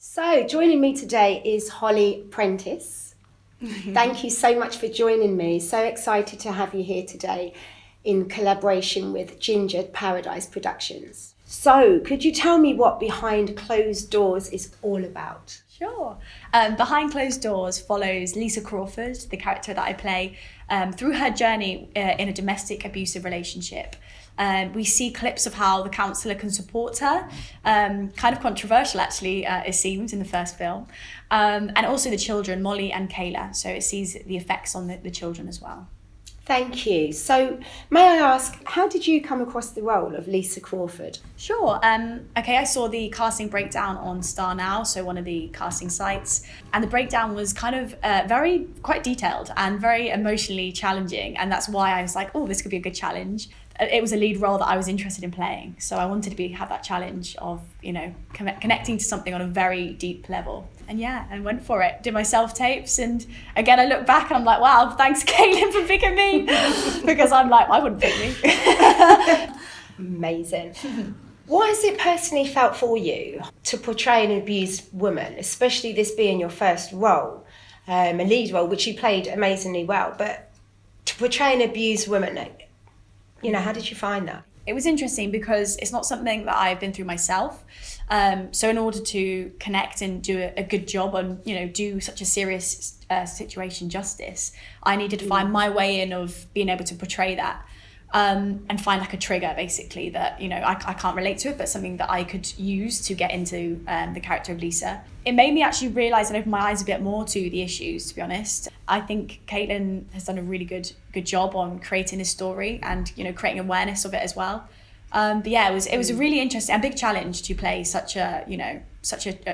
So, joining me today is Holly Prentice. Thank you so much for joining me. So excited to have you here today in collaboration with Ginger Paradise Productions. So, could you tell me what Behind Closed Doors is all about? Sure. Behind Closed Doors follows Lisa Crawford, the character that I play, through her journey in a domestic abusive relationship. We see clips of how the counsellor can support her, kind of controversial actually, it seems, in the first film. And also the children, Molly and Kayla, so it sees the effects on the children as well. Thank you. So, may I ask, how did you come across the role of Lisa Crawford? Sure. Okay, I saw the casting breakdown on Star Now, so one of the casting sites, and the breakdown was kind of quite detailed and very emotionally challenging, and that's why I was like, oh, this could be a good challenge. It was a lead role that I was interested in playing, so I wanted to have that challenge of, connecting to something on a very deep level. And yeah, I went for it, did my self-tapes, and again, I look back and I'm like, wow, thanks Caitlin for picking me, because I'm like, I wouldn't pick me. Amazing. What has it personally felt for you to portray an abused woman, especially this being your first role, a lead role, which you played amazingly well, but to portray an abused woman, how did you find that? It was interesting because it's not something that I've been through myself. So in order to connect and do a good job and, do such a serious situation justice, I needed to find my way in of being able to portray that and find like a trigger basically that, I can't relate to it, but something that I could use to get into the character of Lisa. It made me actually realise and open my eyes a bit more to the issues, to be honest. I think Caitlin has done a really good job on creating this story and, creating awareness of it as well. But yeah, it was a really interesting and big challenge to play such an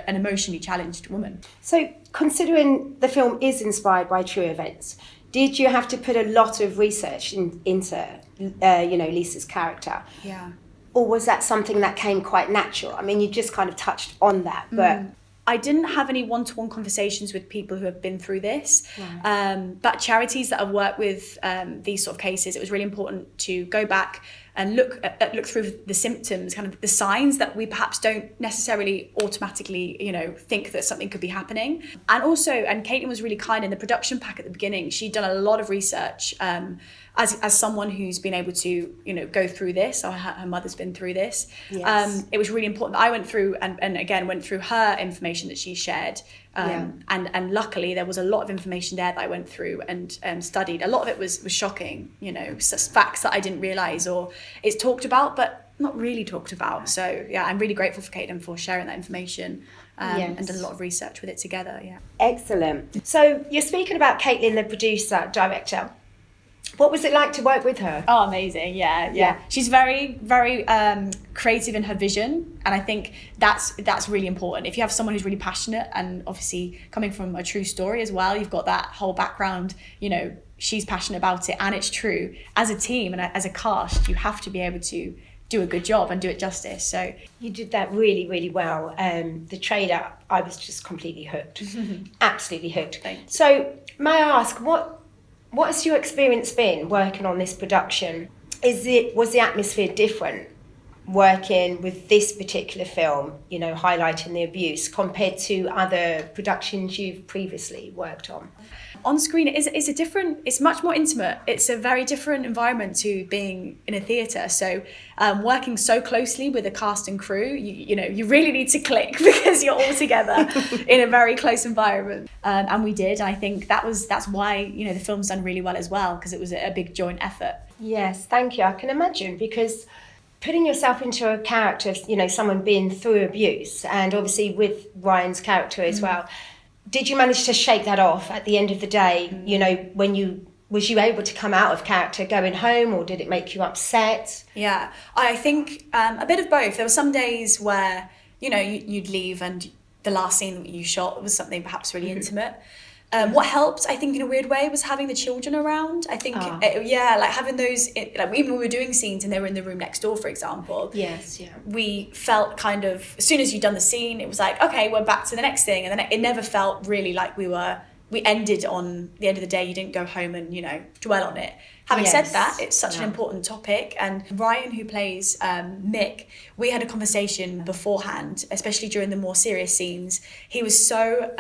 emotionally challenged woman. So considering the film is inspired by true events, did you have to put a lot of research into, Lisa's character? Yeah. Or was that something that came quite natural? I mean, you just kind of touched on that, but... I didn't have any one-to-one conversations with people who have been through this, right. But charities that have worked with these sort of cases, it was really important to go back and look through the symptoms, kind of the signs that we perhaps don't necessarily automatically, think that something could be happening. And Caitlin was really kind in the production pack at the beginning. She'd done a lot of research as someone who's been able to, go through this, or her mother's been through this. Yes. It was really important that I went through and again went through her information that she shared. And luckily there was a lot of information there that I went through and studied. A lot of it was shocking, facts that I didn't realise or it's talked about but not really talked about. So yeah, I'm really grateful for Caitlin for sharing that information and done a lot of research with it together. Yeah. Excellent. So you're speaking about Caitlin, the producer, director. What was it like to work with her? Oh, amazing. Yeah. She's very, very creative in her vision. And I think that's really important. If you have someone who's really passionate and obviously coming from a true story as well, you've got that whole background, she's passionate about it and it's true. As a team and as a cast, you have to be able to do a good job and do it justice. So you did that really, really well. The trailer, I was just completely hooked. Absolutely hooked. So may I ask, what has your experience been working on this production? Was the atmosphere different working with this particular film, highlighting the abuse, compared to other productions you've previously worked on? On screen, it's much more intimate. It's a very different environment to being in a theatre. So working so closely with the cast and crew, you really need to click because you're all together in a very close environment. And we did. I think that's why, the film's done really well as well, because it was a big joint effort. Yes, thank you. I can imagine, because putting yourself into a character of, someone being through abuse, and obviously with Ryan's character as well, did you manage to shake that off at the end of the day? Was you able to come out of character going home, or did it make you upset? Yeah, I think a bit of both. There were some days where, you'd leave and the last scene that you shot was something perhaps really intimate. What helped, I think, in a weird way, was having the children around. I think, having those, even when we were doing scenes and they were in the room next door, for example. Yes, yeah. We felt kind of, as soon as you'd done the scene, it was like, okay, we're back to the next thing. And then it never felt really like we were we ended on the end of the day, you didn't go home and, you know, dwell on it. Having said that, it's such an important topic. And Ryan, who plays Mick, we had a conversation beforehand, especially during the more serious scenes. He was so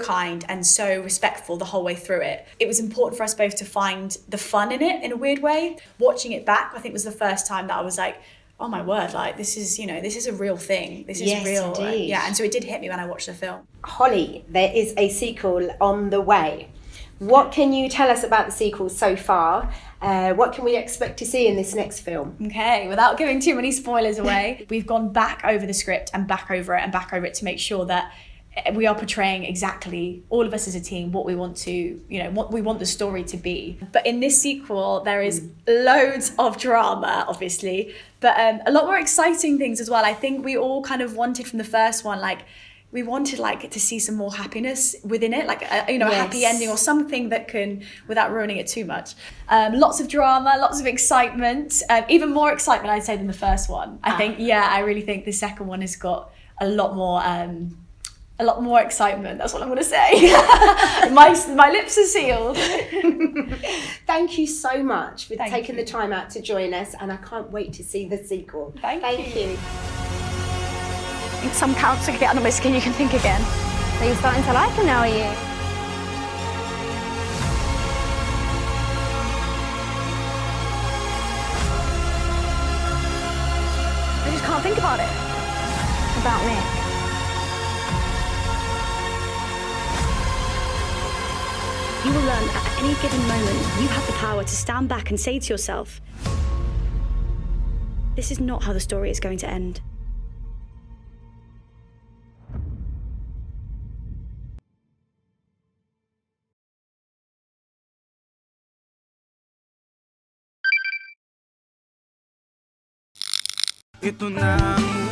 kind and so respectful the whole way through it. It was important for us both to find the fun in it in a weird way. Watching it back, I think was the first time that I was like, oh my word, like this is, you know, this is a real thing. This is real. Indeed. And so it did hit me when I watched the film. Holly, there is a sequel on the way. What can you tell us about the sequel so far? What can we expect to see in this next film? Okay, without giving too many spoilers away, we've gone back over the script and back over it to make sure that we are portraying exactly, all of us as a team, what we want to, you know, what we want the story to be. But in this sequel, there is loads of drama, obviously, but a lot more exciting things as well. I think we all kind of wanted from the first one, like, we wanted like to see some more happiness within it, like a happy ending or something that can, without ruining it too much. Lots of drama, lots of excitement, even more excitement I'd say than the first one. I think, I really think the second one has got a lot more excitement. That's what I'm going to say. my lips are sealed. Thank you so much for taking the time out to join us, and I can't wait to see the sequel. Thank you. I think some characters can get under my skin, you can think again. So you're starting to like him now, are you? I just can't think about it. About me. You will learn that at any given moment, you have the power to stand back and say to yourself, this is not how the story is going to end. Ito na ang